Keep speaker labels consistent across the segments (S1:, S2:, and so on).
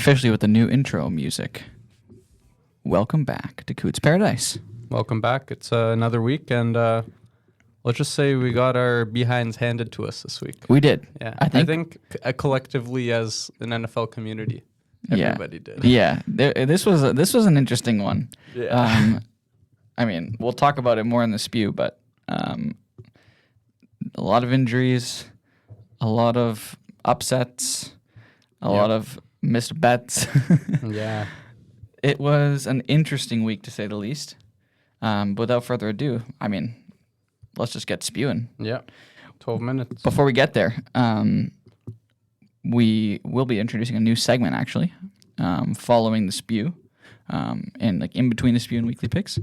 S1: officially with the new intro music. Welcome back to Cootes Paradise.
S2: Welcome back. It's another week, and let's just say we got our behinds handed to us this week.
S1: We did.
S2: Yeah, I think collectively as an NFL community, everybody did.
S1: Yeah, this was an interesting one.
S2: Yeah.
S1: I mean, we'll talk about it more in the Spew, but a lot of injuries, a lot of upsets, a lot of missed bets.
S2: Yeah.
S1: It was an interesting week, to say the least. Without further ado, I mean, let's just get spewing.
S2: Yeah. 12 minutes.
S1: Before we get there, we will be introducing a new segment, actually, following the Spew, and like in between the Spew and weekly picks.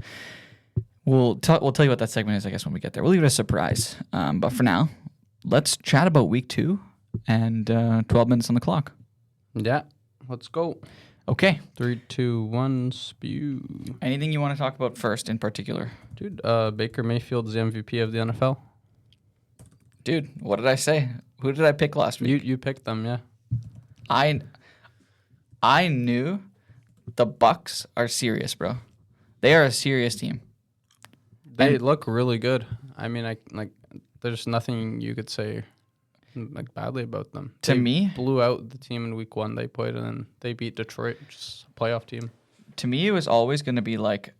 S1: We'll tell you what that segment is, I guess, when we get there. We'll leave it a surprise. But for now, let's chat about week 2 and 12 minutes on the clock.
S2: Yeah. Let's go.
S1: Okay.
S2: 3, 2, 1, Spew.
S1: Anything you want to talk about first in particular?
S2: Dude, Baker Mayfield's the MVP of the NFL.
S1: Dude, what did I say? Who did I pick last week?
S2: You picked them, yeah.
S1: I knew the Bucks are serious, bro. They are a serious team.
S2: They look really good. I mean, there's nothing you could say badly about them.
S1: To me,
S2: blew out the team in week 1 they played, and then they beat Detroit, just a playoff team.
S1: To me, it was always going to be like,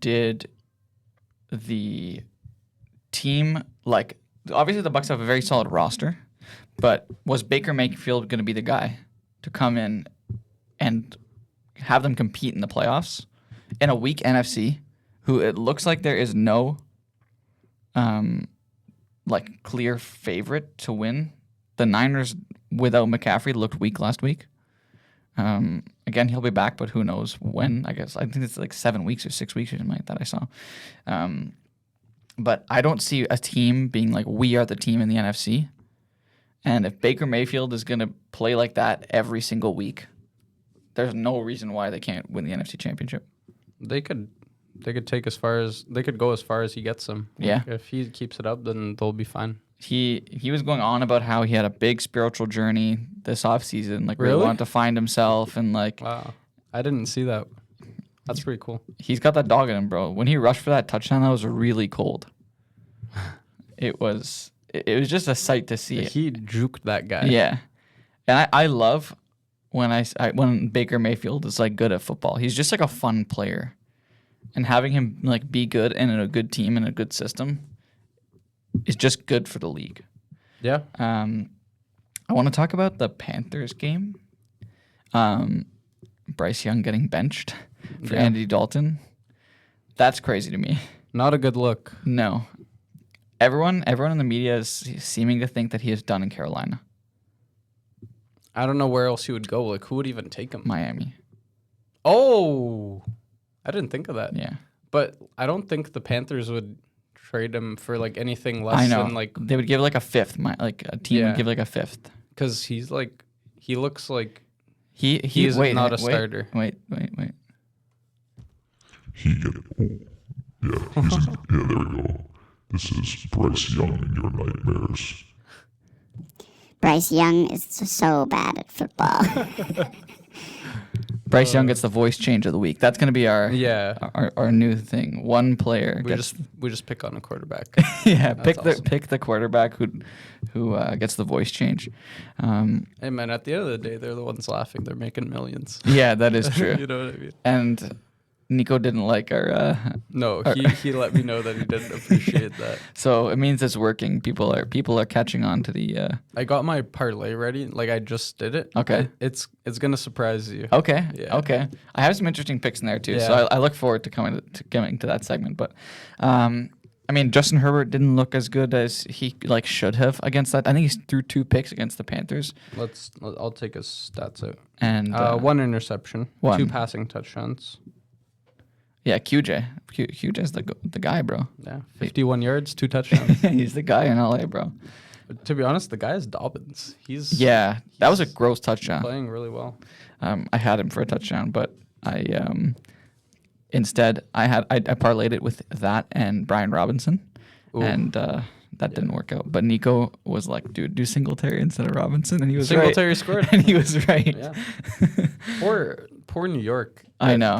S1: did the team, like, obviously the Bucks have a very solid roster, but was Baker Mayfield going to be the guy to come in and have them compete in the playoffs in a weak NFC, who it looks like there is no clear favorite to win? The Niners without McCaffrey looked weak last week. Again, he'll be back, but who knows when? I think it's like 7 weeks or 6 weeks or something like that I saw. But I don't see a team being like, we are the team in the NFC. And if Baker Mayfield is going to play like that every single week, there's no reason why they can't win the NFC Championship.
S2: They could go as far as he gets them.
S1: Yeah.
S2: If he keeps it up, then they'll be fine.
S1: He was going on about how he had a big spiritual journey this offseason, like really wanted to find himself, and like,
S2: wow, I didn't see that. That's pretty cool.
S1: He's got that dog in him, bro. When he rushed for that touchdown, that was really cold. It was just a sight to see.
S2: He juked that guy.
S1: Yeah, and I love when Baker Mayfield is like good at football. He's just like a fun player, and having him like be good and in a good team and a good system is just good for the league.
S2: Yeah.
S1: I want to talk about the Panthers game. Bryce Young getting benched for Andy Dalton. That's crazy to me.
S2: Not a good look.
S1: No. Everyone in the media is seeming to think that he is done in Carolina.
S2: I don't know where else he would go. Like, who would even take him?
S1: Miami.
S2: Oh, I didn't think of that.
S1: Yeah.
S2: But I don't think the Panthers would trade him for like anything less than like
S1: they would give like a fifth. Like a team would give like a fifth.
S2: Because he looks like
S1: he's
S2: not a starter.
S1: Wait.
S3: Yeah, there we go. This is Bryce Young and your nightmares.
S4: Bryce Young is so bad at football.
S1: Bryce Young gets the voice change of the week. That's going to be our new thing. One player
S2: we just pick on a quarterback.
S1: Yeah, pick the quarterback who gets the voice change.
S2: Hey man, at the end of the day, they're the ones laughing. They're making millions.
S1: Yeah, that is true.
S2: You know what I mean?
S1: And Nico didn't like our.
S2: No, he let me know that he didn't appreciate that.
S1: So it means it's working. People are catching on to the.
S2: I got my parlay ready. Like I just did it.
S1: Okay.
S2: It's gonna surprise you.
S1: Okay.
S2: Yeah.
S1: Okay. I have some interesting picks in there too.
S2: Yeah.
S1: So I look forward to coming to that segment. But, I mean, Justin Herbert didn't look as good as he should have against that. I think he threw 2 picks against the Panthers.
S2: I'll take his stats out.
S1: And
S2: 1 interception, 2 passing touchdowns.
S1: Yeah, QJ's the guy, bro.
S2: Yeah, 51 yards, 2 touchdowns.
S1: He's the guy in LA, bro.
S2: But to be honest, the guy is Dobbins.
S1: That was a gross touchdown.
S2: Playing really well.
S1: I had him for a touchdown, but instead I parlayed it with that and Brian Robinson. Ooh. And That didn't work out. But Nico was like, dude, do Singletary instead of Robinson. And he was
S2: Singletary
S1: right.
S2: scored.
S1: And he was right.
S2: Yeah. Poor New York.
S1: I know.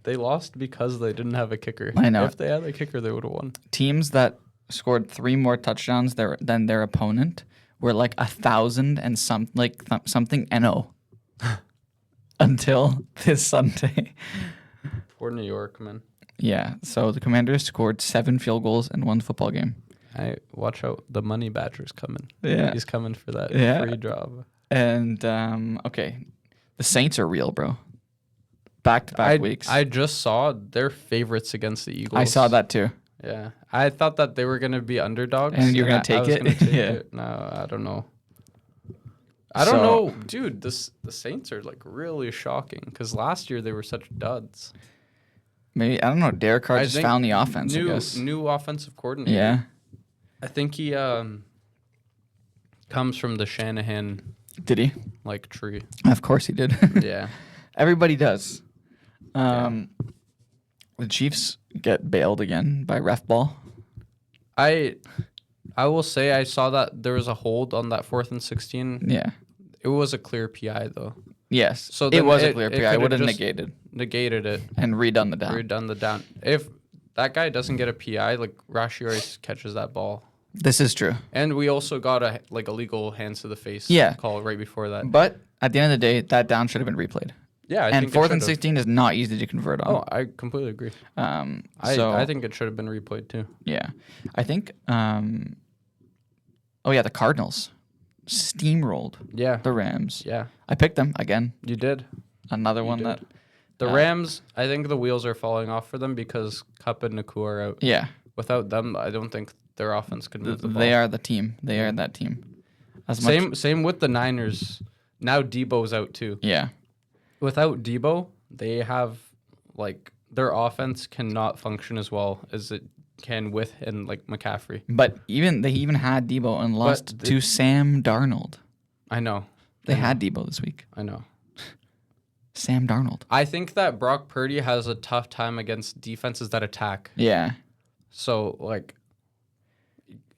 S2: They lost because they didn't have a kicker.
S1: I know.
S2: If they had a kicker, they would have won.
S1: Teams that scored 3 more touchdowns than their opponent were like 1,000 and something NO until this Sunday.
S2: Poor New York, man.
S1: Yeah. So the Commanders scored 7 field goals and won the football game.
S2: Watch out. The Money Badger's coming.
S1: Yeah.
S2: He's coming for that free job.
S1: And, okay. The Saints are real, bro. Back-to-back weeks.
S2: I just saw they're favorites against the Eagles.
S1: I saw that too.
S2: Yeah. I thought that they were going to be underdogs.
S1: And you're going to take it?
S2: Yeah. No, I don't know. I don't know. Dude, the Saints are like really shocking because last year they were such duds.
S1: Maybe, I don't know. Derek Carr just found the offense, I guess.
S2: New offensive coordinator.
S1: Yeah.
S2: I think he comes from the Shanahan
S1: Did he?
S2: like tree.
S1: Of course he did.
S2: Yeah.
S1: Everybody does. The Chiefs get bailed again by ref ball.
S2: I will say I saw that there was a hold on that 4th and 16.
S1: Yeah.
S2: It was a clear PI though.
S1: Yes.
S2: So
S1: it was a clear PI. I would have
S2: negated it
S1: and redone the down.
S2: redone the down. If that guy doesn't get a PI, like Rashi always catches that ball.
S1: This is true.
S2: And we also got a legal hands to the face call right before that.
S1: But at the end of the day, that down should have been replayed.
S2: Yeah, I
S1: and
S2: think
S1: 4th and 16 is not easy to convert on.
S2: Oh, I completely agree.
S1: I
S2: think it should have been replayed too.
S1: Yeah. I think the Cardinals steamrolled the Rams.
S2: Yeah.
S1: I picked them again.
S2: You did.
S1: Another one that
S2: The Rams, I think the wheels are falling off for them because Kupp and Naku are out.
S1: Yeah.
S2: Without them, I don't think their offense could move the ball.
S1: They are the team. They are that team.
S2: Same with the Niners. Now Debo's out too.
S1: Yeah.
S2: Without Debo, they have their offense cannot function as well as it can with McCaffrey.
S1: But they even had Debo and lost to Sam Darnold.
S2: I know.
S1: They had Debo this week.
S2: I know.
S1: Sam Darnold.
S2: I think that Brock Purdy has a tough time against defenses that attack.
S1: Yeah.
S2: So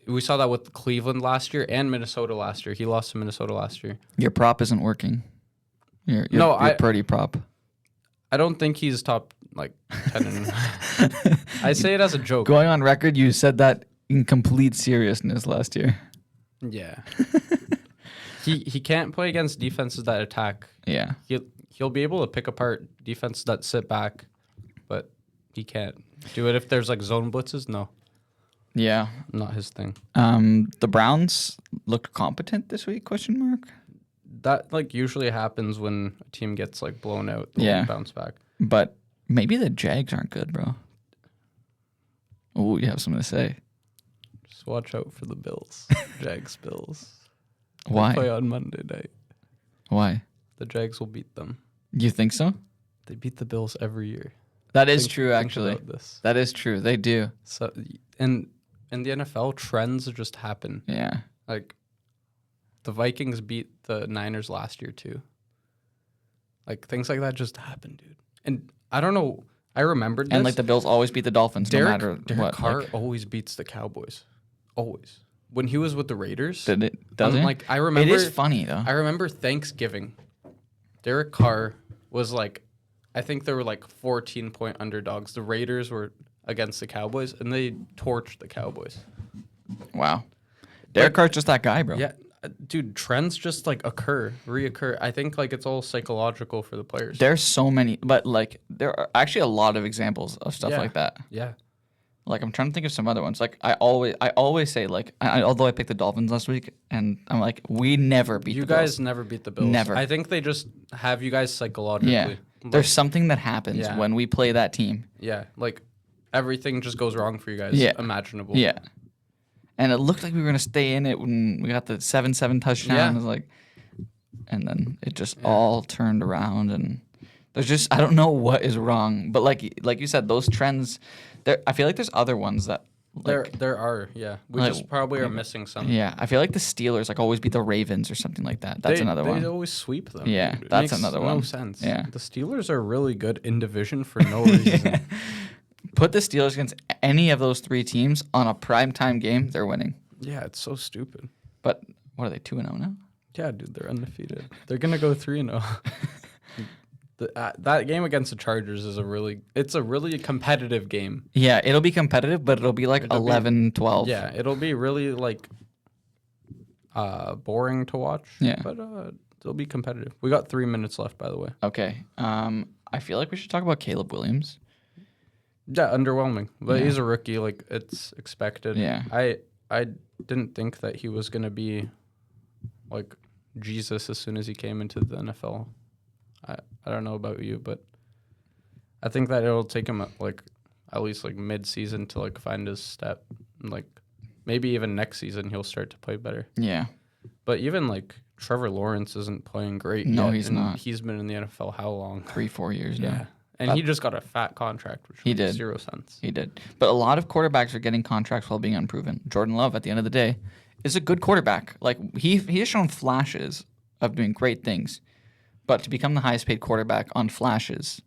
S2: we saw that with Cleveland last year and Minnesota last year. He lost to Minnesota last year.
S1: Your prop isn't working. Your Purdy prop.
S2: I don't think he's top 10. I say it as a joke.
S1: Going on record, you said that in complete seriousness last year.
S2: Yeah. He can't play against defenses that attack.
S1: Yeah.
S2: He'll be able to pick apart defenses that sit back, but he can't do it if there's zone blitzes. No.
S1: Yeah.
S2: Not his thing.
S1: The Browns looked competent this week? ?
S2: That usually happens when a team gets blown out. They'll bounce back.
S1: But maybe the Jags aren't good, bro. Oh, you have something to say.
S2: Just watch out for the Bills. Jags Bills.
S1: Why?
S2: They play on Monday night.
S1: Why?
S2: The Jags will beat them.
S1: You think so?
S2: They beat the Bills every year.
S1: That is true, actually.
S2: Think about this.
S1: That is true. They do.
S2: So, in the NFL, trends just happen.
S1: Yeah.
S2: The Vikings beat the Niners last year too. Things like that just happen, dude. And I don't know. I remembered this.
S1: And the Bills always beat the Dolphins no matter
S2: Derek
S1: what.
S2: Carr always beats the Cowboys. Always. When he was with the Raiders.
S1: Does it?
S2: I remember.
S1: It is funny though.
S2: I remember Thanksgiving. Derek Carr was I think there were 14-point underdogs. The Raiders were against the Cowboys, and they torched the Cowboys.
S1: Wow. Derek Carr's just that guy, bro.
S2: Yeah. Dude, trends just reoccur. I think it's all psychological for the players.
S1: There's so many, but there are actually a lot of examples of stuff like that.
S2: Yeah.
S1: I'm trying to think of some other ones. I always say although I picked the Dolphins last week, and I'm we never beat the Bills.
S2: You guys never beat the Bills.
S1: Never.
S2: I think they just have you guys psychologically.
S1: Yeah. There's something that happens when we play that team.
S2: Yeah. Everything just goes wrong for you guys.
S1: Yeah.
S2: Imaginable.
S1: Yeah. And it looked like we were going to stay in it when we got the 7-7 touchdown.
S2: Yeah.
S1: It was and then it just all turned around, and there's just, I don't know what is wrong. But like you said, those trends, I feel there's other ones that.
S2: There are, yeah. We just probably are missing some.
S1: Yeah, I feel the Steelers always beat the Ravens or something like that. That's another one.
S2: They always sweep them.
S1: Yeah,
S2: dude.
S1: that's another one.
S2: No sense.
S1: Yeah.
S2: The Steelers are really good in division for no reason.
S1: Put the Steelers against any of those three teams on a primetime game, they're winning.
S2: Yeah, it's so stupid.
S1: But what are they, 2-0 now?
S2: Yeah, dude, they're undefeated. They're gonna go 3-0. That game against the Chargers is a really competitive game.
S1: Yeah, it'll be competitive, but it'll be like 11-12.
S2: Yeah, it'll be really like boring to watch.
S1: Yeah.
S2: But it'll be competitive. We got 3 minutes left, by the way.
S1: Okay. I feel like we should talk about Caleb Williams.
S2: Yeah, underwhelming. But
S1: Yeah.
S2: he's a rookie, like it's expected.
S1: Yeah.
S2: I didn't think that he was gonna be like Jesus as soon as he came into the NFL. I don't know about you, but I think that it'll take him at least like mid-season to like find his step. And like maybe even next season he'll start to play better.
S1: Yeah.
S2: But even like Trevor Lawrence isn't playing great
S1: No,
S2: yet,
S1: he's
S2: and
S1: not.
S2: He's been in the NFL how long?
S1: 3-4 years
S2: Yeah.
S1: now.
S2: And he just got a fat contract, which
S1: He
S2: makes
S1: did.
S2: 0 sense.
S1: He did. But a lot of quarterbacks are getting contracts while being unproven. Jordan Love, at the end of the day, is a good quarterback. Like he has shown flashes of doing great things. But to become the highest paid quarterback on flashes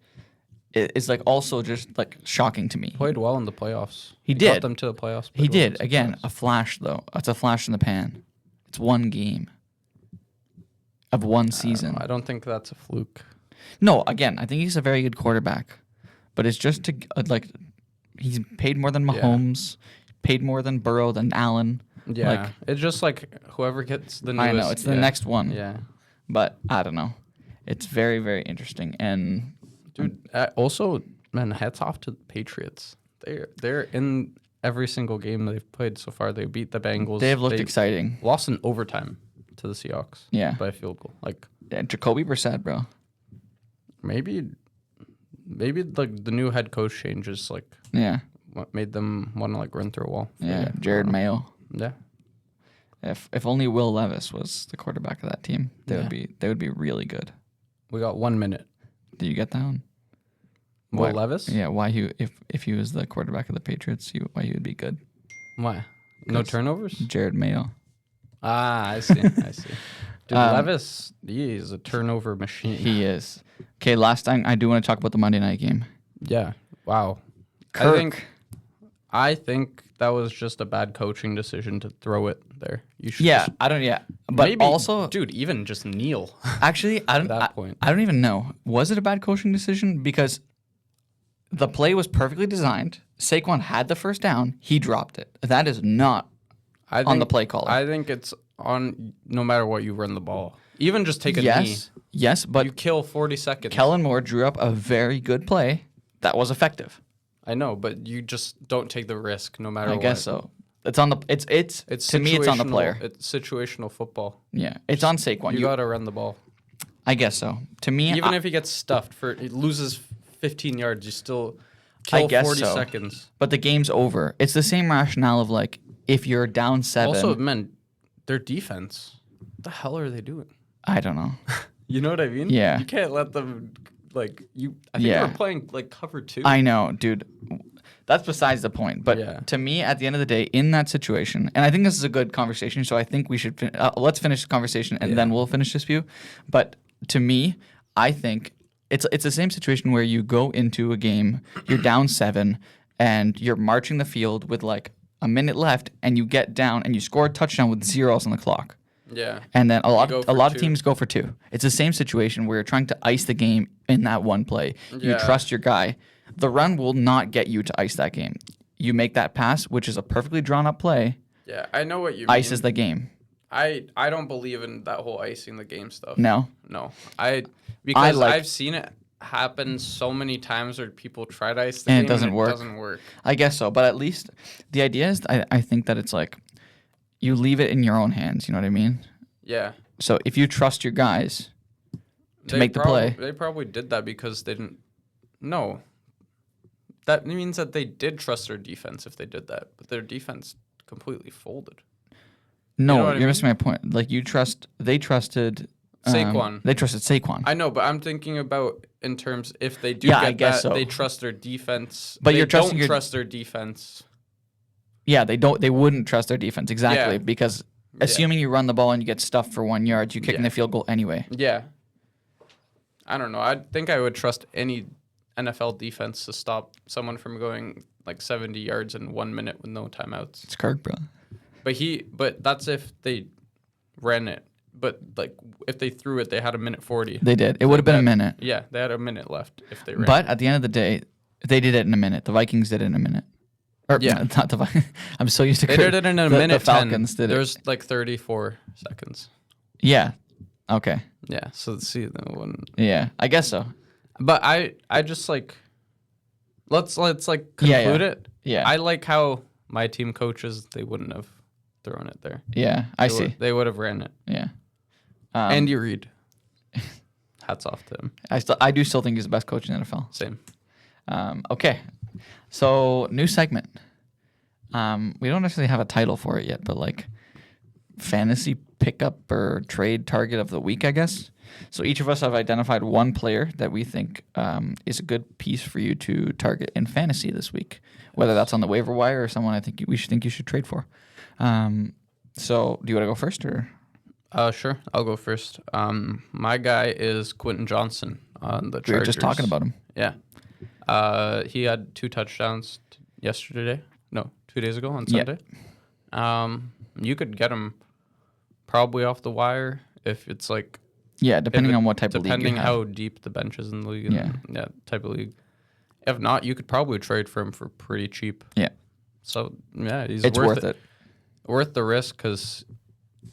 S1: is like also just like shocking to me.
S2: Played well in the playoffs.
S1: He
S2: Got
S1: did.
S2: them to the playoffs.
S1: He
S2: played well in
S1: did.
S2: the
S1: Again,
S2: playoffs.
S1: a flash though. It's a flash in the pan. It's one game of one season.
S2: I don't think that's a fluke.
S1: No, again, I think he's a very good quarterback. But it's just to like he's paid more than Mahomes, paid more than Burrow, than Allen.
S2: Yeah,
S1: Like,
S2: it's just like whoever gets the newest.
S1: I know, it's the next one.
S2: Yeah,
S1: But I don't know. It's very, very interesting. And
S2: dude. Also, man, hats off to the Patriots. They're in every single game they've played so far. They beat the Bengals.
S1: they have looked exciting.
S2: Lost in overtime to the Seahawks.
S1: Yeah.
S2: by a field goal. Like
S1: Yeah, Jacoby Brissett, bro.
S2: maybe like the new head coach changes like
S1: Yeah.
S2: what made them want to like run through a wall.
S1: Yeah. Jared Mayo.
S2: Yeah.
S1: If only Will Levis was the quarterback of that team, they
S2: Yeah.
S1: would be really good.
S2: We got 1 minute.
S1: Do you get that one?
S2: Will Levis?
S1: Yeah, why if he was the quarterback of the Patriots, why he would be good.
S2: Why? No
S1: 'Cause
S2: turnovers?
S1: Jared Mayo.
S2: Ah, I see. I see. Dude, Levis, he is a turnover machine.
S1: He is. Okay, last thing I do want to talk about the Monday night game.
S2: Yeah. Wow.
S1: Kirk.
S2: I think that was just a bad coaching decision to throw it there. You should
S1: Yeah,
S2: just,
S1: I don't. Yeah, but
S2: maybe,
S1: also,
S2: dude, even just kneel.
S1: actually, I don't.
S2: that point.
S1: I don't even know. Was it a bad coaching decision? Because the play was perfectly designed. Saquon had the first down. He dropped it. That is not on the play caller.
S2: I think it's on no matter what you run the ball. Even just take a knee.
S1: Yes, but
S2: You kill 40 seconds.
S1: Kellen Moore drew up a very good play that was effective.
S2: I know, but you just don't take the risk no matter
S1: I
S2: what.
S1: guess so. It's on the. It's to me. It's on the player.
S2: It's situational football.
S1: Yeah, it's on Saquon.
S2: You got to run the ball.
S1: I guess so. To me,
S2: Even if he gets stuffed he loses 15 yards, you still kill
S1: I guess
S2: 40
S1: so.
S2: seconds.
S1: But the game's over. It's the same rationale of like if you're down 7.
S2: Also, man, their defense. What the hell are they doing?
S1: I don't know.
S2: You know what I mean?
S1: Yeah.
S2: You can't let them I think
S1: Yeah.
S2: they're playing like cover 2.
S1: I know, dude. That's besides the point. But
S2: Yeah.
S1: to me, at the end of the day, in that situation, and I think this is a good conversation, so I think we should let's finish the conversation and then we'll finish this Spew. But to me, I think it's the same situation where you go into a game, you're down 7, and you're marching the field with like a minute left, and you get down and you score a touchdown with zeros on the clock.
S2: Yeah.
S1: And then a lot
S2: go
S1: of
S2: for 2.
S1: teams go for 2. It's the same situation where you're trying to ice the game in that one play. You
S2: Yeah.
S1: trust your guy. The run will not get you to ice that game. You make that pass, which is a perfectly drawn up play,
S2: Yeah, I know what you mean.
S1: ices the game.
S2: I don't believe in that whole icing the game stuff.
S1: No?
S2: No. Because
S1: like-
S2: I've seen it happen so many times where people try to ice the
S1: And it
S2: game
S1: doesn't work.
S2: It doesn't work.
S1: I guess so. But at least the idea is I think that it's like you leave it in your own hands. You know what I mean?
S2: Yeah.
S1: So if you trust your guys to make the play.
S2: They probably did that because they didn't. No. That means that they did trust their defense if they did that, but their defense completely folded.
S1: No,
S2: know what I
S1: you're missing my point. Like they trusted
S2: Saquon.
S1: They trusted Saquon.
S2: I know, but I'm thinking about in terms if they do
S1: Yeah,
S2: get
S1: I guess
S2: that,
S1: so.
S2: they trust their defense.
S1: But
S2: they
S1: you're trusting
S2: don't
S1: your-
S2: trust their defense.
S1: Yeah, they wouldn't trust their defense exactly
S2: Yeah.
S1: because assuming you run the ball and you get stuffed for 1 yard, you're kicking
S2: Yeah.
S1: the field goal anyway.
S2: Yeah. I don't know. I think I would trust NFL defense to stop someone from going like 70 yards in 1 minute with no timeouts.
S1: It's Kirk, bro.
S2: But that's if they ran it. But like if they threw it, they had a minute 40.
S1: They did. It would have been a minute.
S2: Yeah, they had a minute left if they ran.
S1: But at the end of the day, they did it in a minute. The Vikings did it in a minute. Or,
S2: Yeah.
S1: not the Vikings. I'm so used to
S2: they did it in a minute.
S1: The Falcons
S2: 10.
S1: did it.
S2: There's like 34 seconds.
S1: Yeah. Okay.
S2: Yeah. So see the one.
S1: Yeah. I guess so.
S2: But I just like let's like conclude it.
S1: Yeah.
S2: I like how my team coaches, they wouldn't have thrown it there.
S1: Yeah. I see.
S2: They would have ran it.
S1: Yeah.
S2: Andy Reid. Hats off to him.
S1: I do still think he's the best coach in the NFL.
S2: Same.
S1: Okay. So new segment. We don't necessarily have a title for it yet, but like fantasy pickup or trade target of the week, I guess. So each of us have identified one player that we think is a good piece for you to target in fantasy this week, whether that's on the waiver wire or someone I think you should trade for. So do you want to go first or?
S2: Sure. I'll go first. My guy is Quentin Johnson on the Chargers.
S1: We were just talking about him.
S2: Yeah. He had 2 touchdowns yesterday. No, 2 days ago on Sunday. You could get him probably off the wire if it's like.
S1: Yeah, depending on what type of league you
S2: Depending
S1: have.
S2: how deep the bench is in the league. Yeah, type of league. If not, you could probably trade for him for pretty cheap.
S1: Yeah.
S2: So, yeah,
S1: It's worth it.
S2: Worth the risk because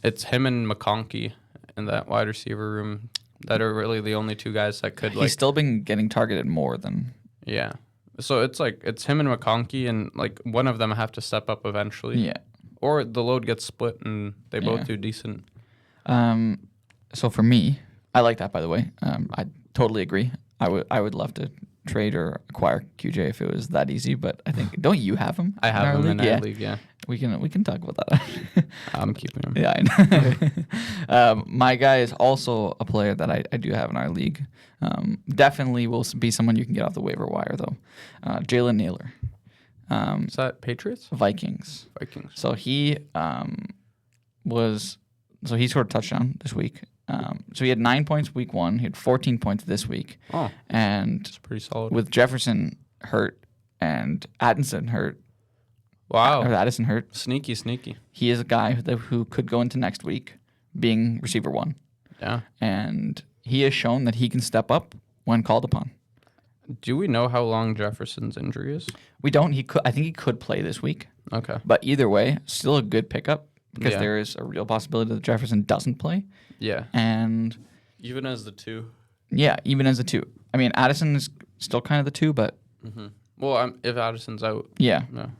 S2: it's him and McConkey in that wide receiver room that are really the only 2 guys that could, like...
S1: He's still been getting targeted more than...
S2: Yeah. So it's like, it's him and McConkey, and like one of them have to step up eventually.
S1: Yeah.
S2: Or the load gets split and they both do decent.
S1: So for me, I like that, by the way. I totally agree. I would love to trade or acquire QJ if it was that easy, but I think, don't you have him?
S2: I have him in our
S1: yeah.
S2: league, yeah.
S1: We can talk about that.
S2: I'm keeping him.
S1: Yeah, I know. My guy is also a player that I do have in our league. Definitely will be someone you can get off the waiver wire, though. Jalen Naylor.
S2: Is that Patriots?
S1: Vikings. So he he scored a touchdown this week. So he had 9 points week 1. He had 14 points this week.
S2: Oh,
S1: and
S2: that's pretty solid.
S1: With Jefferson hurt and Addison hurt.
S2: Wow.
S1: Or Addison hurt.
S2: Sneaky.
S1: He is a guy who could go into next week being receiver 1.
S2: Yeah.
S1: And he has shown that he can step up when called upon.
S2: Do we know how long Jefferson's injury is?
S1: We don't. I think he could play this week.
S2: Okay.
S1: But either way, still a good pickup because there is a real possibility that Jefferson doesn't play.
S2: Yeah.
S1: And
S2: even as the 2.
S1: Yeah, even as the 2. I mean, Addison is still kind of the 2, but
S2: well, if Addison's out,
S1: yeah.
S2: No.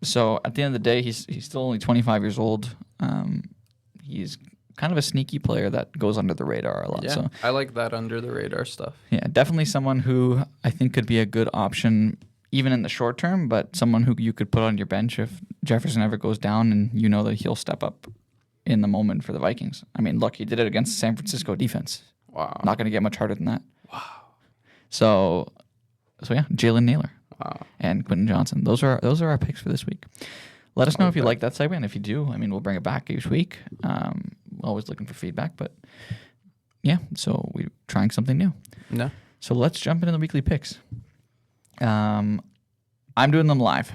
S1: So at the end of the day, he's still only 25 years old. He's kind of a sneaky player that goes under the radar a lot.
S2: Yeah,
S1: So
S2: I like that under the radar stuff.
S1: yeah, definitely someone who I think could be a good option even in the short term, but someone who you could put on your bench if Jefferson ever goes down and you know that he'll step up in the moment for the Vikings. I mean, look, he did it against the San Francisco defense.
S2: Wow.
S1: Not going to get much harder than that. Wow. So yeah, Jalen Naylor.
S2: Wow.
S1: And Quentin Johnson. Those are our picks for this week. Let us know if you like that segment. If you do, I mean, we'll bring it back each week. Always looking for feedback, but yeah, so we're trying something new.
S2: No.
S1: So let's jump into the weekly picks. I'm doing them live.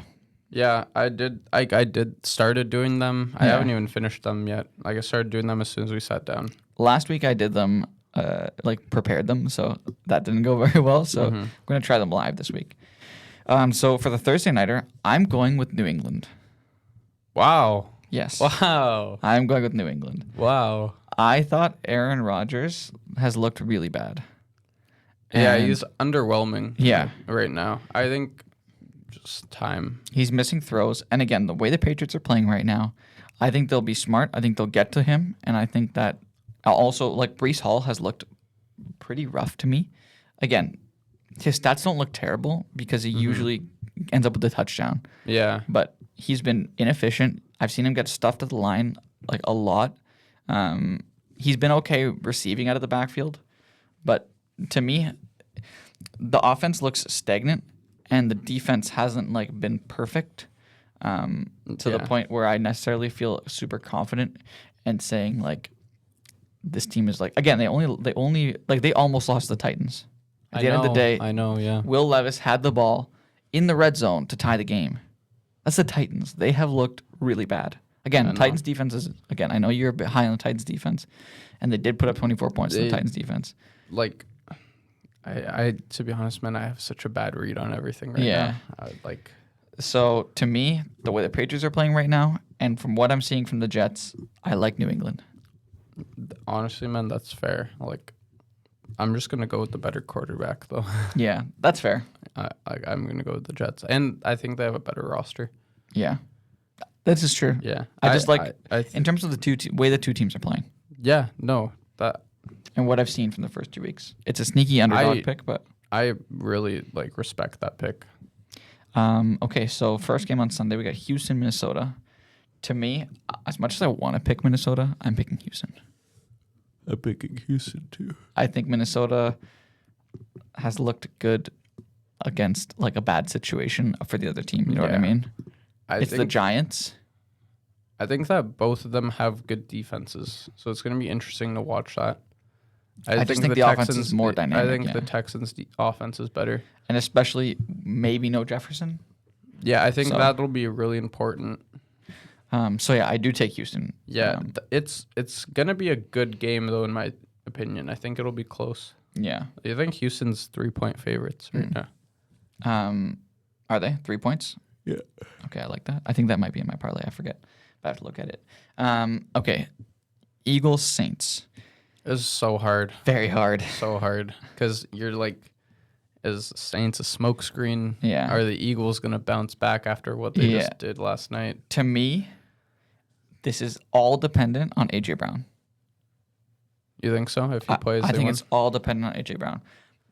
S2: Yeah, I did. I started doing them. I haven't even finished them yet. Like I started doing them as soon as we sat down.
S1: Last week I did them, prepared them, so that didn't go very well. So I'm going to try them live this week. So for the Thursday nighter, I'm going with New England.
S2: Wow.
S1: Yes.
S2: Wow.
S1: I'm going with New England.
S2: Wow.
S1: I thought Aaron Rodgers has looked really bad.
S2: Yeah,
S1: And
S2: he's underwhelming.
S1: Yeah.
S2: Right now. I think just time.
S1: he's missing throws. And again, the way the Patriots are playing right now, I think they'll be smart. I think they'll get to him. And I think that also, like, Breece Hall has looked pretty rough to me. Again, his stats don't look terrible because he usually ends up with a touchdown.
S2: Yeah.
S1: But he's been inefficient. I've seen him get stuffed at the line like a lot. He's been okay receiving out of the backfield. But to me, the offense looks stagnant and the defense hasn't like been perfect to the point where I necessarily feel super confident and saying like this team is like, again, they almost lost to the Titans. At the end of the day,
S2: I know, yeah.
S1: Will Levis had the ball in the red zone to tie the game. That's the Titans. They have looked really bad. Again, Titans defense is, again, I know you're a bit high on the Titans defense, and they did put up 24 points in the Titans defense.
S2: Like, I to be honest, man, I have such a bad read on everything right now.
S1: So, to me, the way the Patriots are playing right now, and from what I'm seeing from the Jets, I like New England.
S2: Honestly, man, that's fair. Like, I'm just going to go with the better quarterback, though.
S1: Yeah, that's fair.
S2: I'm going to go with the Jets. And I think they have a better roster.
S1: Yeah. This is true.
S2: Yeah.
S1: I just like, in terms of the way the two teams are playing.
S2: Yeah, no.
S1: And what I've seen from the first 2 weeks. It's a sneaky underdog pick, but...
S2: I really, respect that pick.
S1: Okay, so first game on Sunday, we got Houston, Minnesota. To me, as much as I want to pick Minnesota, I'm picking Houston.
S2: I'm picking Houston, too.
S1: I think Minnesota has looked good against, like, a bad situation for the other team. You know what I mean? It's the Giants.
S2: I think that both of them have good defenses, so it's going to be interesting to watch that.
S1: I just think the offense is more dynamic.
S2: I think the Texans' offense is better.
S1: And especially maybe no Jefferson.
S2: Yeah, I think that'll be really important.
S1: I do take Houston.
S2: Yeah, it's going to be a good game, though, in my opinion. I think it'll be close.
S1: Yeah.
S2: I think Houston's 3-point favorites right now.
S1: Are they 3 points?
S2: Yeah.
S1: Okay, I like that. I think that might be in my parlay. I forget. But I have to look at it. Okay. Eagles, Saints.
S2: It's so hard.
S1: Very hard.
S2: So hard. Because you're like, is Saints a smokescreen?
S1: Yeah.
S2: Are the Eagles going to bounce back after what they just did last night?
S1: To me, this is all dependent on A.J. Brown.
S2: You think so? If he plays,
S1: I think it's all dependent on A.J. Brown.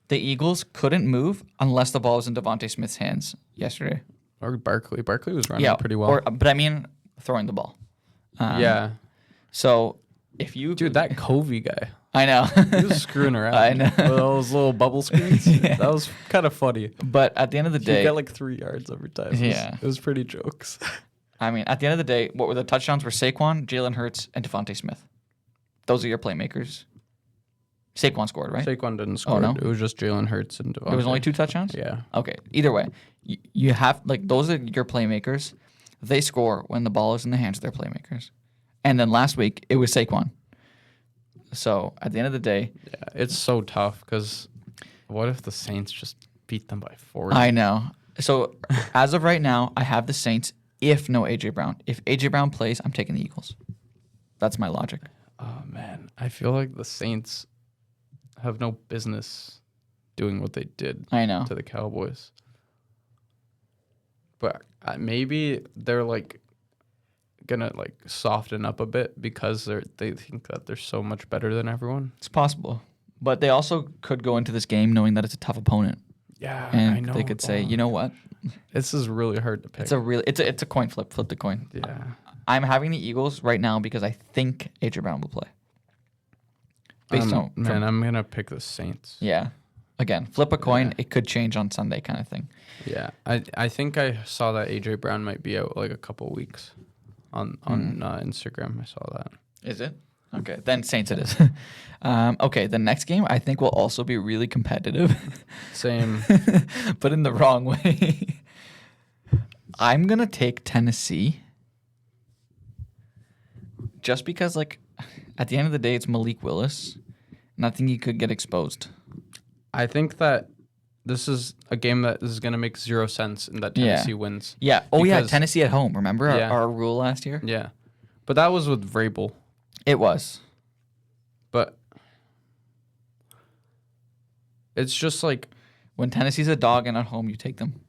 S1: The Eagles couldn't move unless the ball was in Devontae Smith's hands yesterday.
S2: Or Barkley. Barkley was running pretty well.
S1: But I mean, throwing the ball. So if you...
S2: Dude, that Covey guy.
S1: I know.
S2: He was screwing around.
S1: I know.
S2: With those little bubble screens. That was kind of funny.
S1: But at the end of the day...
S2: He got like 3 yards every time. It was pretty jokes.
S1: I mean, at the end of the day, what were the touchdowns? Were Saquon, Jalen Hurts, and Devontae Smith. Those are your playmakers. Saquon scored, right?
S2: Saquon didn't score.
S1: Oh, no?
S2: It was just Jalen Hurts and Devontae.
S1: There was only 2 touchdowns?
S2: Yeah.
S1: Okay. Either way, you have, like, those are your playmakers. They score when the ball is in the hands of their playmakers. And then last week, it was Saquon. So at the end of the day...
S2: Yeah, it's so tough because what if the Saints just beat them by 40?
S1: I know. So as of right now, I have the Saints if no A.J. Brown. If A.J. Brown plays, I'm taking the Eagles. That's my logic.
S2: Oh, man. I feel like the Saints have no business doing what they did to the Cowboys. But maybe they're like gonna like soften up a bit because they think that they're so much better than everyone.
S1: It's possible. But they also could go into this game knowing that it's a tough opponent.
S2: Yeah,
S1: and
S2: I know.
S1: They could say, you know what?
S2: This is really hard to pick.
S1: It's a coin flip. Flip the coin.
S2: Yeah.
S1: I'm having the Eagles right now because I think A.J. Brown will play.
S2: I'm gonna pick the Saints.
S1: Yeah. Again, flip a coin. It could change on Sunday, kind of thing.
S2: Yeah, I think I saw that A.J. Brown might be out like a couple weeks on Instagram. I saw that.
S1: Is it? Okay, then Saints it is. Okay, the next game I think will also be really competitive.
S2: Same.
S1: But in the wrong way. I'm going to take Tennessee. Just because, like, at the end of the day, it's Malik Willis. And I think he could get exposed.
S2: I think that this is a game that is going to make 0 sense and that Tennessee wins.
S1: Yeah. Oh, yeah, Tennessee at home. Remember our rule last year?
S2: Yeah. But that was with Vrabel.
S1: It was.
S2: But it's just like...
S1: When Tennessee's a dog and at home, you take them.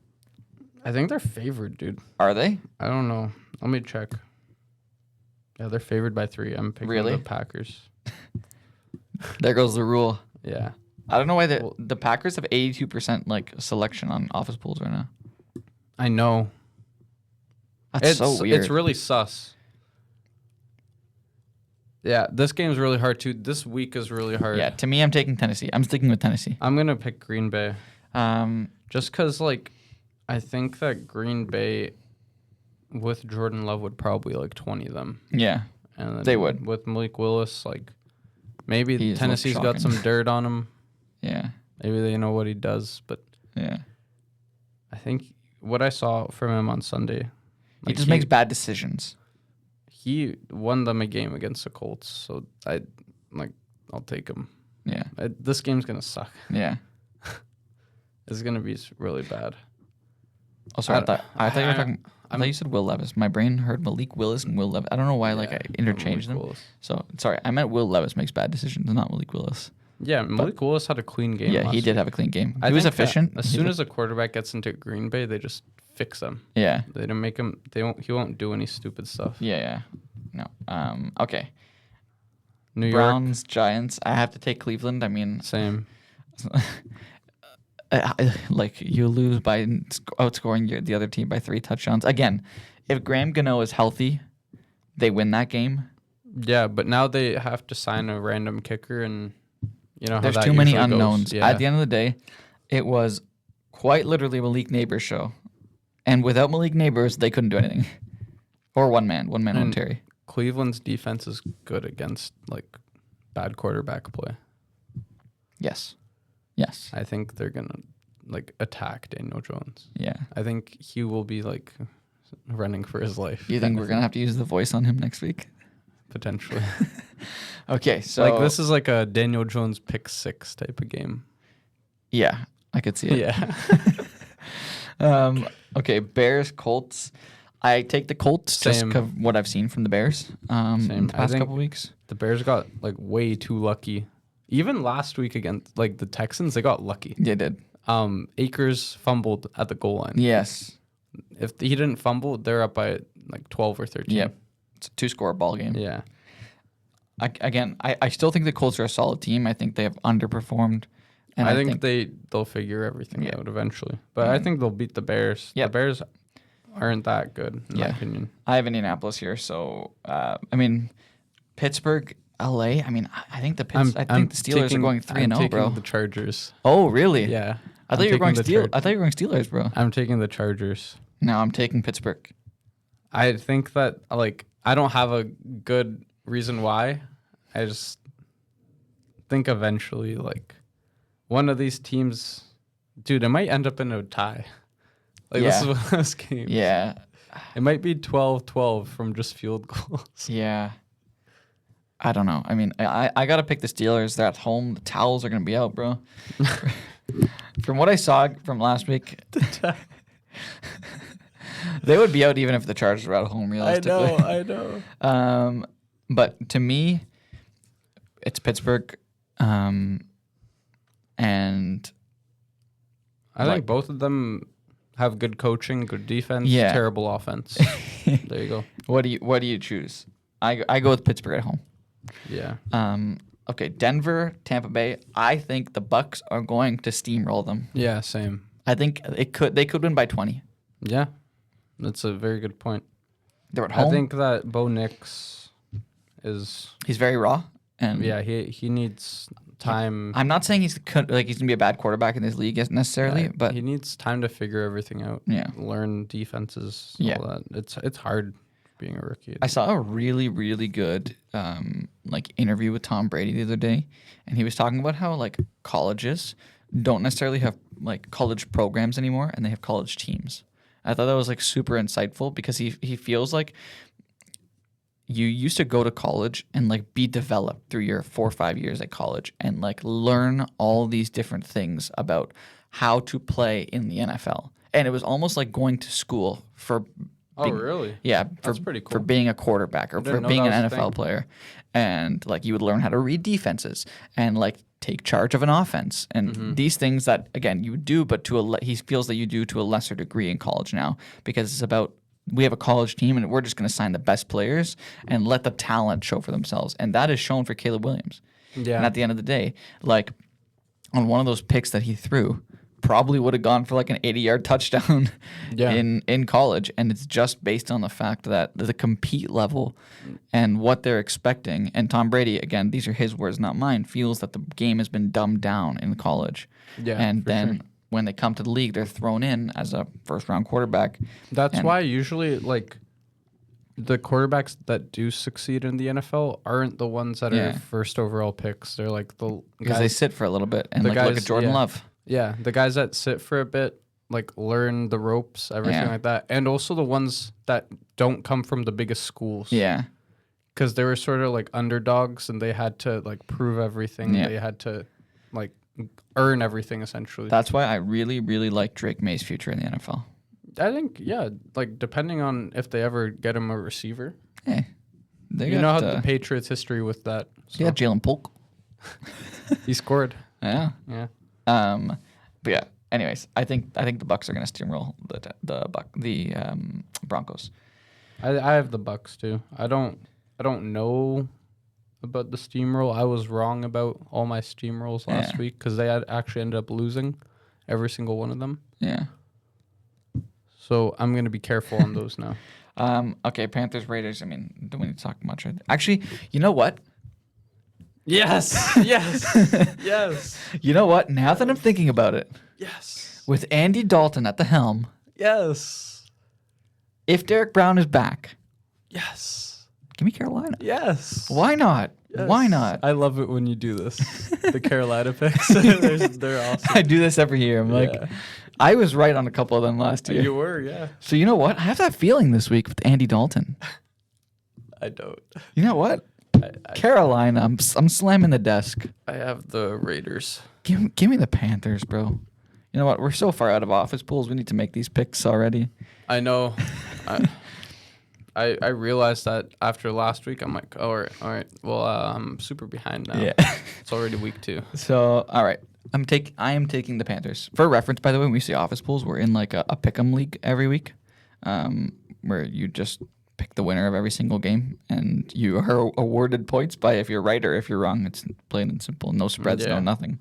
S2: I think they're favored, dude.
S1: Are they?
S2: I don't know. Let me check. Yeah, they're favored by 3. I'm picking the Packers.
S1: There goes the rule.
S2: Yeah.
S1: I don't know why the Packers have 82% like selection on office pools right now.
S2: I know.
S1: That's so weird.
S2: It's really sus. Yeah, this game's really hard too. This week is really hard.
S1: Yeah, to me, I'm taking Tennessee. I'm sticking with Tennessee.
S2: I'm gonna pick Green Bay. Just because, like, I think that Green Bay with Jordan Love would probably like 20 them.
S1: Yeah,
S2: and then
S1: they would.
S2: With Malik Willis, like maybe Tennessee's got some dirt on him.
S1: Yeah,
S2: Maybe they know what he does, but
S1: Yeah.
S2: I think what I saw from him on Sunday,
S1: He just makes bad decisions.
S2: He won them a game against the Colts, so I'll take him.
S1: Yeah.
S2: This game's gonna suck.
S1: Yeah.
S2: It's gonna be really bad.
S1: Oh, sorry. I thought you were talking. I thought you said Will Levis. My brain heard Malik Willis and Will Levis. I don't know why. I interchanged them.
S2: Willis.
S1: So sorry. I meant Will Levis makes bad decisions, not Malik Willis.
S2: Yeah, Malik Willis had a clean game.
S1: Yeah, he did have a clean game. He was efficient.
S2: As soon as a quarterback gets into Green Bay, they just fix him.
S1: Yeah.
S2: They don't make him. He won't do any stupid stuff.
S1: Yeah. No. Okay.
S2: New York,
S1: Browns, Giants. I have to take Cleveland. I mean,
S2: same.
S1: You lose by outscoring the other team by 3 touchdowns. Again, if Graham Gano is healthy, they win that game.
S2: Yeah, but now they have to sign a random kicker, and how
S1: there's
S2: that
S1: too many
S2: usually goes.
S1: unknowns.
S2: Yeah.
S1: At the end of the day, it was quite literally Malik Neighbors' show, and without Malik Neighbors, they couldn't do anything. Or one man on Terry.
S2: Cleveland's defense is good against bad quarterback play.
S1: Yes.
S2: I think they're gonna attack Daniel Jones.
S1: Yeah.
S2: I think he will be running for his life.
S1: You think we're gonna have to use the voice on him next week?
S2: Potentially.
S1: Okay, so
S2: this is like a Daniel Jones pick 6 type of game.
S1: Yeah, I could see it.
S2: Yeah.
S1: Okay, Bears, Colts. I take the Colts just
S2: Same.
S1: 'cause what I've seen from the Bears in the
S2: I
S1: past
S2: think
S1: couple weeks.
S2: The Bears got way too lucky. Even last week against the Texans, they got lucky.
S1: They did.
S2: Akers fumbled at the goal line.
S1: Yes.
S2: If he didn't fumble, they're up by 12 or 13.
S1: Yep. It's a 2-score ball game.
S2: Yeah.
S1: I still think the Colts are a solid team. I think they have underperformed. And
S2: I think they'll figure everything out eventually. But I think they'll beat the Bears.
S1: Yep.
S2: The Bears aren't that good, in my opinion.
S1: I have Indianapolis here, so Pittsburgh, LA. I think the Steelers are going 3-0, bro.
S2: The Chargers.
S1: Oh, really?
S2: Yeah.
S1: I thought you were going Steelers, bro.
S2: I'm taking the Chargers.
S1: No, I'm taking Pittsburgh.
S2: I think that I don't have a good reason why. I just think eventually one of these teams, dude, it might end up in a tie. This is one of those games.
S1: Yeah.
S2: It might be 12-12 from just field goals.
S1: Yeah. I don't know. I got to pick the Steelers. They're at home. The towels are going to be out, bro. From what I saw from last week, they would be out even if the Chargers were at home, realistically.
S2: I know.
S1: But to me, it's Pittsburgh. And
S2: I think both of them have good coaching, good defense, terrible offense. There you go.
S1: What do you choose? I go with Pittsburgh at home.
S2: Yeah.
S1: Okay, Denver, Tampa Bay. I think the Bucks are going to steamroll them.
S2: Yeah, same.
S1: I think they could win by 20.
S2: Yeah. That's a very good point.
S1: They're at home.
S2: I think that Bo Nix
S1: he's very raw, and
S2: he needs time.
S1: I'm not saying he's gonna be a bad quarterback in this league necessarily, but
S2: he needs time to figure everything out.
S1: Yeah.
S2: Learn defenses. All that. It's hard being a rookie.
S1: I saw a really, really good interview with Tom Brady the other day, and he was talking about how colleges don't necessarily have college programs anymore, and they have college teams. I thought that was super insightful because he feels like you used to go to college and be developed through your 4 or 5 years at college and learn all these different things about how to play in the NFL, and it was almost like going to school for.
S2: Really?
S1: Yeah,
S2: that's pretty cool.
S1: For being a quarterback or for being an NFL player, and you would learn how to read defenses and take charge of an offense and these things that again you would do, but he feels that you do to a lesser degree in college now because it's about we have a college team and we're just going to sign the best players and let the talent show for themselves, and that is shown for Caleb Williams.
S2: Yeah.
S1: And at the end of the day, on one of those picks that he threw. Probably would have gone for an 80-yard touchdown in college, and it's just based on the fact that the compete level and what they're expecting. And Tom Brady, again, these are his words, not mine, feels that the game has been dumbed down in college.
S2: Yeah,
S1: and then when they come to the league, they're thrown in as a first-round quarterback.
S2: That's why usually the quarterbacks that do succeed in the NFL aren't the ones that
S1: Yeah.
S2: are first overall picks. They're like the
S1: Because they sit for a little bit and
S2: the
S1: like look
S2: guys-
S1: at Jordan
S2: yeah.
S1: Love.
S2: Yeah, the guys that sit for a bit, like learn the ropes, everything
S1: Yeah.
S2: like that, and also the ones that don't come from the biggest schools.
S1: Yeah.
S2: Because they were sort of like underdogs, and they had to like prove everything.
S1: Yeah.
S2: They had to like earn everything essentially.
S1: That's why I really, really like Drake May's future in the NFL.
S2: I think, yeah, like depending on if they ever get him a receiver.
S1: Hey, they
S2: You know how the Patriots' history with that. So
S1: yeah, Jalen Polk.
S2: he scored.
S1: Yeah.
S2: Yeah.
S1: But yeah. Anyways, I think the Bucks are gonna steamroll the Broncos.
S2: I have the Bucks too. I don't know about the steamroll. I was wrong about all my steamrolls last week because they had actually ended up losing every single one of them.
S1: Yeah.
S2: So I'm gonna be careful on those now.
S1: Okay, Panthers, Raiders. I mean, don't we need to talk much? Right? Actually, you know what?
S2: Yes, yes, yes,
S1: You know what? Now that I'm thinking about it,
S2: yes,
S1: with Andy Dalton at the helm,
S2: yes,
S1: if Derek Brown is back,
S2: yes,
S1: give me Carolina.
S2: yes.
S1: Why not?
S2: Yes.
S1: Why not?
S2: I love it when you do this. The Carolina picks, they're awesome.
S1: I do this every year. I'm like,
S2: Yeah.
S1: I was right on a couple of them last year.
S2: You were, yeah.
S1: So you know what? I have that feeling this week with Andy Dalton.
S2: I don't.
S1: You know what? Carolina, I'm slamming the desk.
S2: I have the Raiders.
S1: Give me the Panthers, bro. You know what? We're so far out of office pools. We need to make these picks already.
S2: I know. I realized that after last week. I'm like, all right. Well, I'm super behind now.
S1: Yeah.
S2: It's already week 2.
S1: So, all right. I am taking the Panthers. For reference, by the way, when we say office pools, we're in like a pick'em league every week, where you just pick the winner of every single game, and you are awarded points by if you're right or if you're wrong. It's plain and simple. No spreads, no nothing.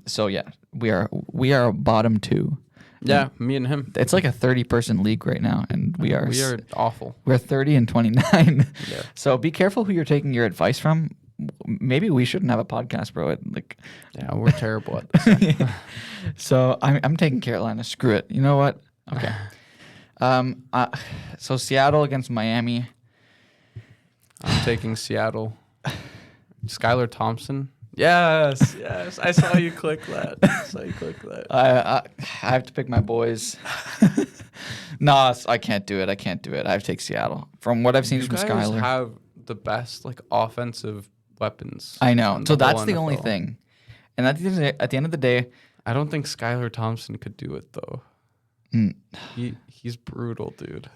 S1: So yeah, we are bottom 2.
S2: Yeah, me and him.
S1: It's like a 30-person league right now, and we are
S2: awful.
S1: We're 30 and 29.
S2: Yeah.
S1: So be careful who you're taking your advice from. Maybe we shouldn't have a podcast, bro.
S2: Yeah, we're terrible at this.
S1: So I'm taking Carolina. Screw it. You know what? Okay. So Seattle against Miami.
S2: I'm taking Seattle. Skylar Thompson. Yes. I saw you click that.
S1: I have to pick my boys. No, I can't do it. I have to take Seattle. From what I've seen from
S2: guys
S1: Skylar.
S2: have the best like offensive weapons.
S1: I know.
S2: in
S1: So
S2: the whole
S1: that's the only
S2: NFL.
S1: thing. And at the end of the day,
S2: I don't think Skylar Thompson could do it though.
S1: Mm.
S2: He's brutal, dude.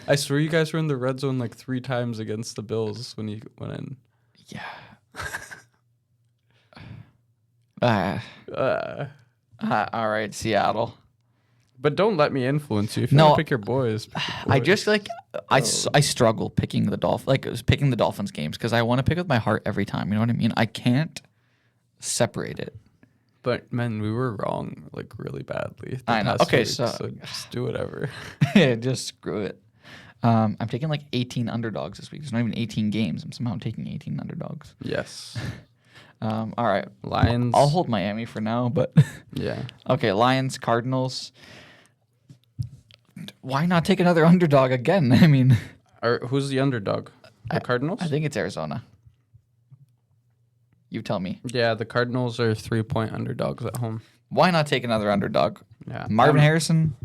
S2: I swear you guys were in the red zone like 3 times against the Bills when he went in.
S1: yeah. All right, Seattle.
S2: But don't let me influence you. If you
S1: No,
S2: want to pick your boys, pick your
S1: I
S2: boys.
S1: just like I struggle picking the picking the Dolphins games because I want to pick with my heart every time. You know what I mean? I can't separate it.
S2: But man, we were wrong like really badly.
S1: I know.
S2: past
S1: Okay,
S2: week,
S1: so
S2: just do whatever.
S1: just screw it. I'm taking like 18 underdogs this week. There's not even 18 games. I'm somehow taking 18 underdogs.
S2: Yes.
S1: All right,
S2: Lions.
S1: I'll hold Miami for now, but
S2: Yeah.
S1: okay, Lions, Cardinals. Why not take another underdog again? I mean,
S2: Who's the underdog? The Cardinals?
S1: I think it's Arizona. You tell me.
S2: Yeah, the Cardinals are 3-point underdogs at home.
S1: Why not take another underdog?
S2: Yeah.
S1: Marvin Harrison,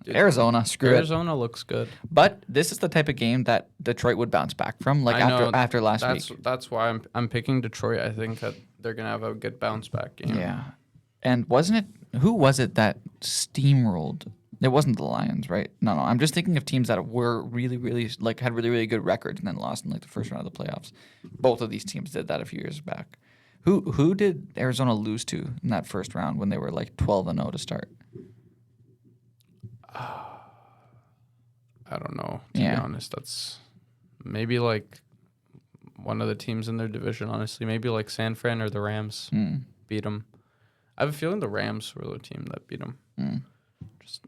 S1: Arizona, screw it.
S2: Arizona looks good.
S1: But this is the type of game that Detroit would bounce back from, like
S2: I know,
S1: after last week.
S2: That's why I'm picking Detroit. I think that they're gonna have a good bounce back game.
S1: Yeah. And who was it that steamrolled? It wasn't the Lions, right? No. I'm just thinking of teams that were really, really had really, really good records and then lost in like the first round of the playoffs. Both of these teams did that a few years back. Who did Arizona lose to in that first round when they were like 12-0 to start?
S2: I don't know. To be
S1: Yeah.
S2: honest, that's maybe like one of the teams in their division. Honestly, maybe like San Fran or the Rams beat them. I have a feeling the Rams were the team that beat them. Just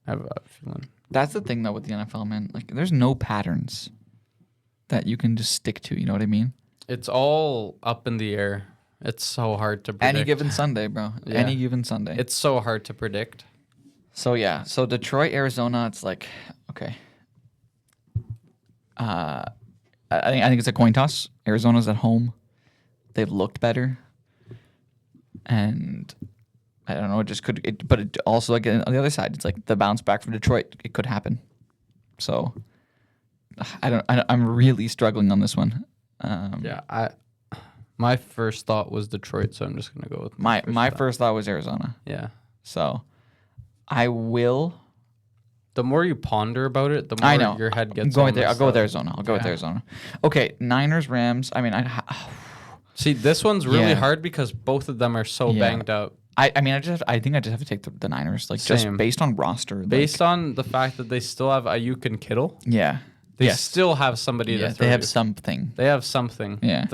S2: I have a feeling.
S1: That's the thing though with the NFL, man. Like, there's no patterns that you can just stick to. You know what I mean?
S2: It's all up in the air. It's so hard to predict.
S1: Any given Sunday, bro.
S2: Yeah.
S1: Any given Sunday.
S2: It's so hard to predict.
S1: So yeah. So Detroit, Arizona. It's like, okay. I think it's a coin toss. Arizona's at home. They've looked better, and I don't know. It just could. But it also, again, on the other side, it's like the bounce back from Detroit. It could happen. So I'm really struggling on this one.
S2: My first thought was Detroit, so I'm just gonna go with
S1: my first thought was Arizona.
S2: Yeah.
S1: So I will.
S2: The more you ponder about it, the more
S1: I know.
S2: your head gets.
S1: I'll go with Arizona. I'll go with Arizona. Okay, Niners, Rams. I mean,
S2: see, this one's really
S1: Yeah.
S2: hard because both of them are so
S1: Yeah.
S2: banged up.
S1: I think I just have to take the Niners, like
S2: Same.
S1: just based on roster.
S2: Based on the fact that they still have Ayuk and Kittle,
S1: yeah,
S2: they still have somebody to throw.
S1: they have
S2: to.
S1: something.
S2: They have something.
S1: Yeah.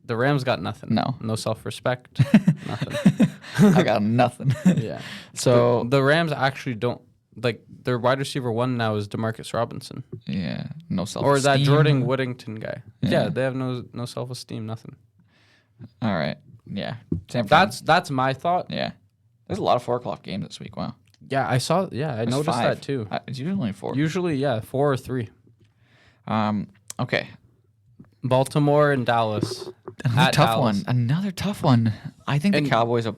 S2: The Rams got nothing. No self-respect. Nothing.
S1: I got nothing.
S2: Yeah.
S1: So
S2: the Rams actually don't like their wide receiver one now is Demarcus Robinson.
S1: Yeah, no self-esteem.
S2: Or that Jordan Whittington guy.
S1: Yeah.
S2: Yeah, they have no self-esteem, nothing.
S1: All right. Yeah. San Fran.
S2: That's my thought.
S1: Yeah. There's a lot of 4:00 games this week. Wow.
S2: Yeah, I saw. Yeah, I
S1: There's
S2: noticed
S1: 5.
S2: that too.
S1: It's usually only 4.
S2: Usually, yeah, 4 or 3.
S1: Okay.
S2: Baltimore and Dallas.
S1: Another tough one. I think the Cowboys are.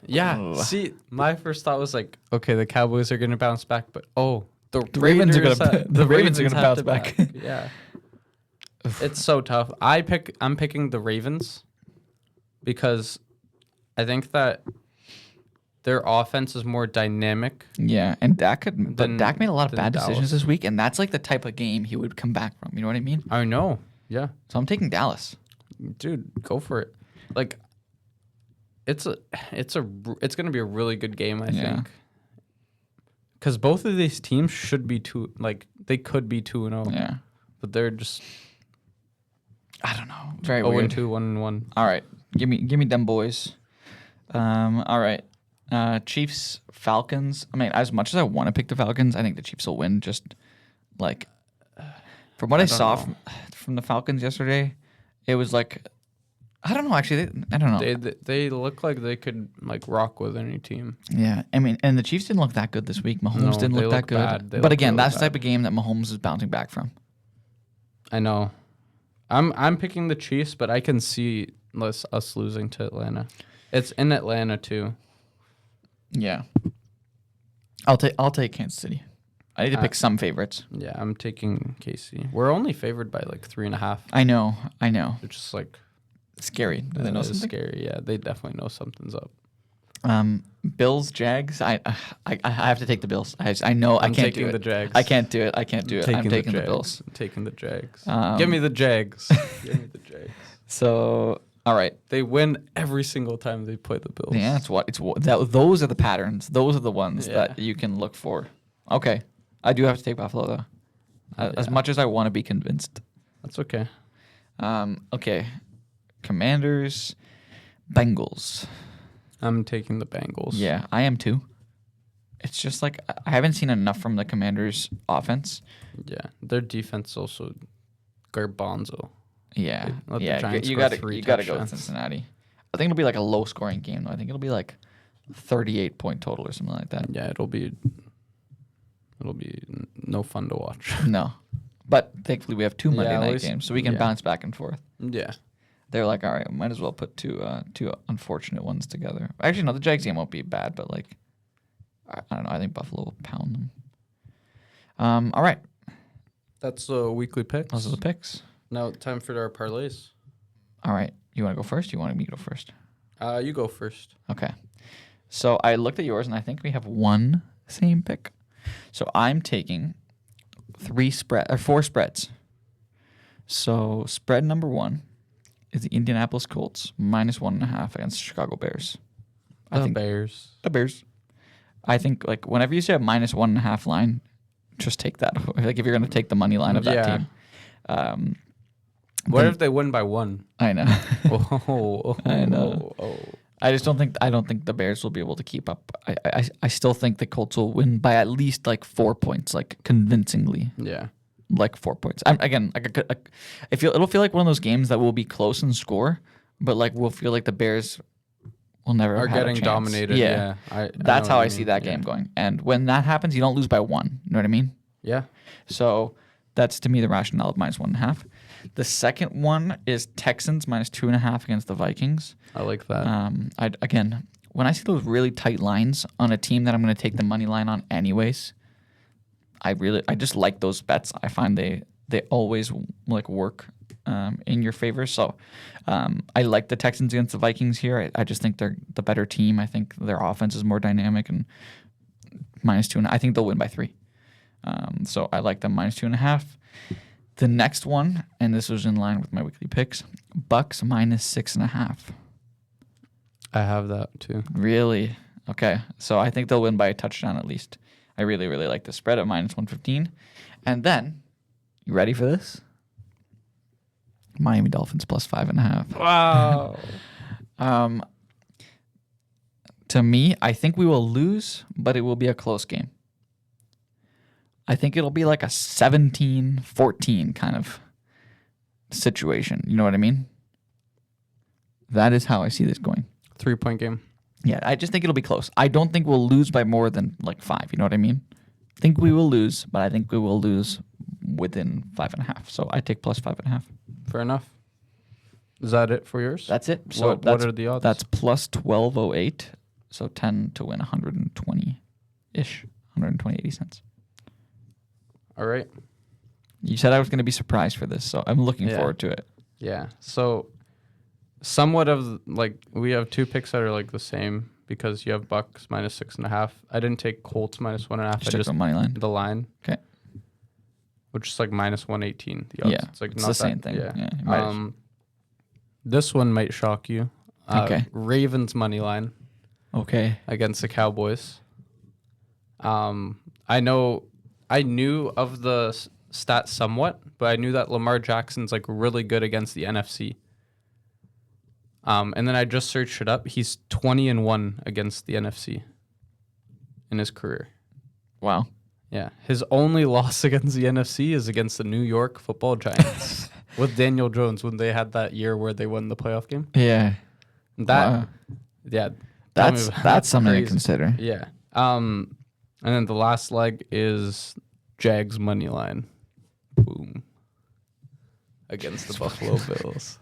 S2: Yeah.
S1: Ugh.
S2: See, my first thought was like, okay, the Cowboys are going to bounce back, but the
S1: Ravens are
S2: Raiders
S1: gonna. The Ravens are gonna
S2: have
S1: bounce
S2: to
S1: back.
S2: Yeah. It's so tough. I'm picking the Ravens because I think that their offense is more dynamic.
S1: Yeah, and Dak made a lot of bad
S2: Dallas.
S1: decisions this week, and that's like the type of game he would come back from. You know what I mean?
S2: I know. Yeah.
S1: So I'm taking Dallas.
S2: Dude, go for it. Like it's going to be a really good game, I think. Cuz both of these teams should be they could be 2-0.
S1: Yeah.
S2: But they're just
S1: I don't know. Very
S2: 0-2,
S1: weird.
S2: 1-1.
S1: All right. Give me them boys. All right. Chiefs, Falcons. I mean, as much as I want to pick the Falcons, I think the Chiefs will win. Just like from what I saw from the Falcons yesterday, it was like I don't know. Actually, I don't know.
S2: They look like they could like rock with any team.
S1: Yeah, I mean, and the Chiefs didn't look that good this week. Mahomes didn't look that good.
S2: Bad.
S1: But again, that's the type of game that Mahomes is bouncing back from.
S2: I know. I'm picking the Chiefs, but I can see us losing to Atlanta. It's in Atlanta too.
S1: Yeah. I'll take Kansas City. I need to pick some favorites.
S2: Yeah, I'm taking KC. We're only favored by like 3.5.
S1: I know.
S2: It's just like
S1: scary. Do they know something?
S2: Scary. Yeah, they definitely know something's up.
S1: Bills, Jags. I have to take the Bills. I know I can't do it.
S2: The Jags.
S1: I can't do it. I'm taking the Bills.
S2: I'm taking the Jags.
S1: Give
S2: me the Jags. Give me the Jags.
S1: So, all right.
S2: They win every single time they play the Bills.
S1: Yeah, those are the patterns. Those are the ones that you can look for. Okay. I do have to take Buffalo though. As much as I want to be convinced.
S2: That's okay.
S1: Okay. Commanders, Bengals.
S2: I'm taking the Bengals.
S1: Yeah, I am too. It's just like I haven't seen enough from the Commanders' offense.
S2: Yeah, their defense also garbanzo.
S1: Yeah,
S2: Let the Giants
S1: you
S2: score
S1: got
S2: 3
S1: to go with
S2: touchdowns.
S1: Cincinnati. I think it'll be like a low-scoring game though. I think it'll be like 38-point total or something like that.
S2: Yeah, it'll be no fun to watch.
S1: No, but thankfully we have 2 Monday
S2: at
S1: night
S2: least-
S1: games, so we can bounce back and forth.
S2: Yeah.
S1: They're like, all right, might as well put two unfortunate ones together. Actually, no, the Jags game won't be bad, but like, I don't know. I think Buffalo will pound them. All right,
S2: That's the weekly picks.
S1: those are the picks.
S2: Now time for our parlays.
S1: All right, you want to go first? You want me to go first?
S2: You go first.
S1: Okay. So I looked at yours, and I think we have one same pick. So I'm taking 4 spreads. So spread number 1 is the Indianapolis Colts -1.5 against the Chicago Bears.
S2: Bears.
S1: The Bears. I think like whenever you see a -1.5 line, just take that. Like if you're going to take the money line of that team.
S2: What if they win by 1?
S1: I know. I know.
S2: Oh.
S1: I don't think the Bears will be able to keep up. I still think the Colts will win by at least like 4 points, like convincingly.
S2: Yeah.
S1: Like 4 points. It'll feel like one of those games that will be close in score, but like we'll feel like the Bears will never
S2: Are
S1: have had a
S2: getting
S1: chance.
S2: dominated. Yeah.
S1: That's how I see
S2: mean.
S1: that game going. And when that happens, you don't lose by 1. You know what I mean?
S2: Yeah.
S1: So That's to me the rationale of -1.5. The second one is Texans -2.5 against the Vikings.
S2: I like that.
S1: Again, when I see those really tight lines on a team that I'm going to take the money line on anyways, I just like those bets. I find they always like work in your favor. So I like the Texans against the Vikings here. I just think they're the better team. I think their offense is more dynamic, and -2. I think they'll win by 3. So I like them -2.5. The next one, and this was in line with my weekly picks, Bucks -6.5.
S2: I have that too.
S1: Really? Okay. So I think they'll win by a touchdown at least. I really, really like the spread at -115. And then, you ready for this? Miami Dolphins +5.5.
S2: Wow.
S1: To me, I think we will lose, but it will be a close game. I think it'll be like a 17-14 kind of situation. You know what I mean? That is how I see this going.
S2: 3-point game.
S1: Yeah, I just think it'll be close. I don't think we'll lose by more than like 5. You know what I mean? I think we will lose, but I think we will lose within 5.5. So I take +5.5.
S2: Fair enough. Is that it for yours?
S1: That's it. So
S2: what are the odds?
S1: That's +1208. So 10 to win 120-ish, 120.80 cents.
S2: All right.
S1: You said I was going to be surprised for this, so I'm looking forward to it.
S2: Yeah. So somewhat of like we have 2 picks that are like the same because you have Bucks -6.5. I didn't take Colts -1.5.
S1: Just took the money line.
S2: The line.
S1: Okay.
S2: Which is like -118. The odds.
S1: Yeah,
S2: It's like
S1: it's
S2: not
S1: the same
S2: that,
S1: thing.
S2: Yeah.
S1: Yeah, you might have-
S2: This one might shock you.
S1: Okay.
S2: Ravens money line
S1: Okay.
S2: against the Cowboys. I knew of the stats somewhat, but I knew that Lamar Jackson's like really good against the NFC. And then I just searched it up. He's 20-1 against the NFC in his career.
S1: Wow.
S2: Yeah. His only loss against the NFC is against the New York Football Giants with Daniel Jones when they had that year where they won the playoff game.
S1: Yeah.
S2: That, yeah.
S1: That's something
S2: crazy.
S1: to consider.
S2: Yeah. And then the last leg is Jags money line. Boom. Against the Buffalo Bills.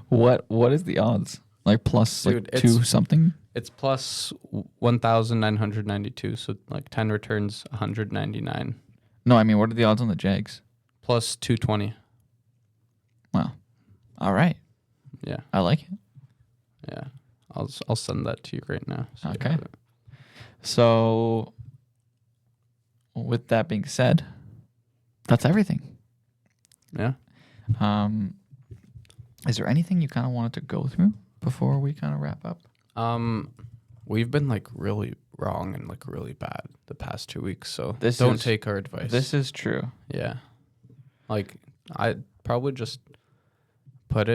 S1: What is the odds? Like plus
S2: Dude,
S1: like 2 something?
S2: It's plus 1,992. So like 10 returns, 199.
S1: No, I mean, what are the odds on the Jags?
S2: Plus 220.
S1: Wow. All right.
S2: Yeah.
S1: I like it.
S2: Yeah. I'll send that to you right now. So you
S1: Okay.
S2: have it.
S1: So, with that being said, that's everything.
S2: Yeah.
S1: Is there anything you kind of wanted to go through before we kind of wrap up?
S2: We've been like really wrong and like really bad the past 2 weeks, so
S1: This
S2: don't
S1: is-
S2: take our advice.
S1: This is true.
S2: Yeah. Like I'd probably just put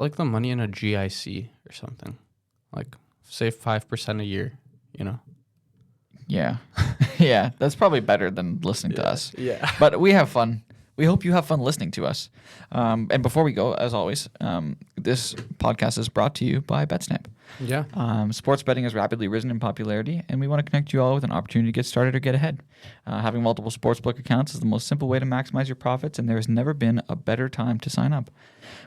S2: like the money in a GIC or something. Like save 5% a year, you know.
S1: Yeah. Yeah, that's probably better than listening to us.
S2: Yeah.
S1: But we have fun. We hope you have fun listening to us. And before we go, as always, this podcast is brought to you by BetStamp.
S2: Yeah.
S1: Sports betting has rapidly risen in popularity, and we want to connect you all with an opportunity to get started or get ahead. Having multiple sportsbook accounts is the most simple way to maximize your profits, and there has never been a better time to sign up.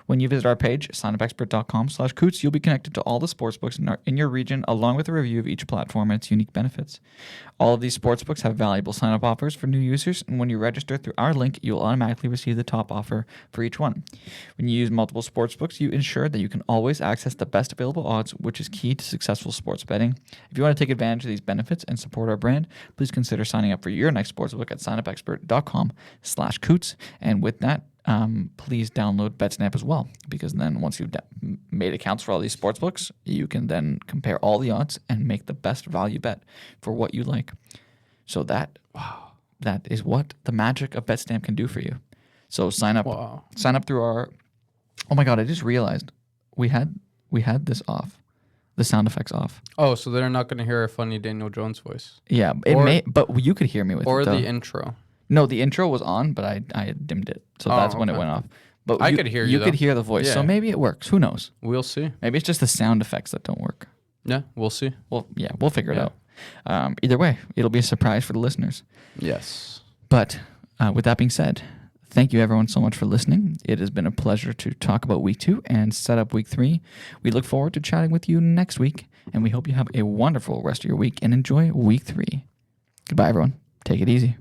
S1: When you visit our page, signupexpert.com/Cootes, you'll be connected to all the sportsbooks in your region, along with a review of each platform and its unique benefits. All of these sportsbooks have valuable sign-up offers for new users, and when you register through our link, you'll automatically receive the top offer for each one. When you use multiple sportsbooks, you ensure that you can always access the best available odds, which is key to successful sports betting. If you want to take advantage of these benefits and support our brand, please consider signing up for your next sportsbook at signupexpert.com/Cootes. And with that, please download BetStamp as well, because then once you've made accounts for all these sportsbooks, you can then compare all the odds and make the best value bet for what you like. So that is what the magic of BetStamp can do for you. So sign up through our. Oh my God! I just realized we had this off, the sound effects off.
S2: Oh, so they're not going to hear a funny Daniel Jones voice.
S1: Yeah, but you could hear me with
S2: or
S1: it. Or
S2: the intro.
S1: No, the intro was on, but I dimmed it, so that's when it went off. But
S2: I could hear you.
S1: You could hear the voice, so
S2: Yeah.
S1: maybe it works. Who knows?
S2: We'll see.
S1: Maybe it's just the sound effects that don't work.
S2: Yeah, we'll see.
S1: Well, yeah, we'll figure it
S2: Yeah.
S1: out. Either way, it'll be a surprise for the listeners.
S2: Yes.
S1: But with that being said, thank you everyone so much for listening. It has been a pleasure to talk about week 2 and set up week 3. We look forward to chatting with you next week, and we hope you have a wonderful rest of your week and enjoy week 3. Goodbye, everyone. Take it easy.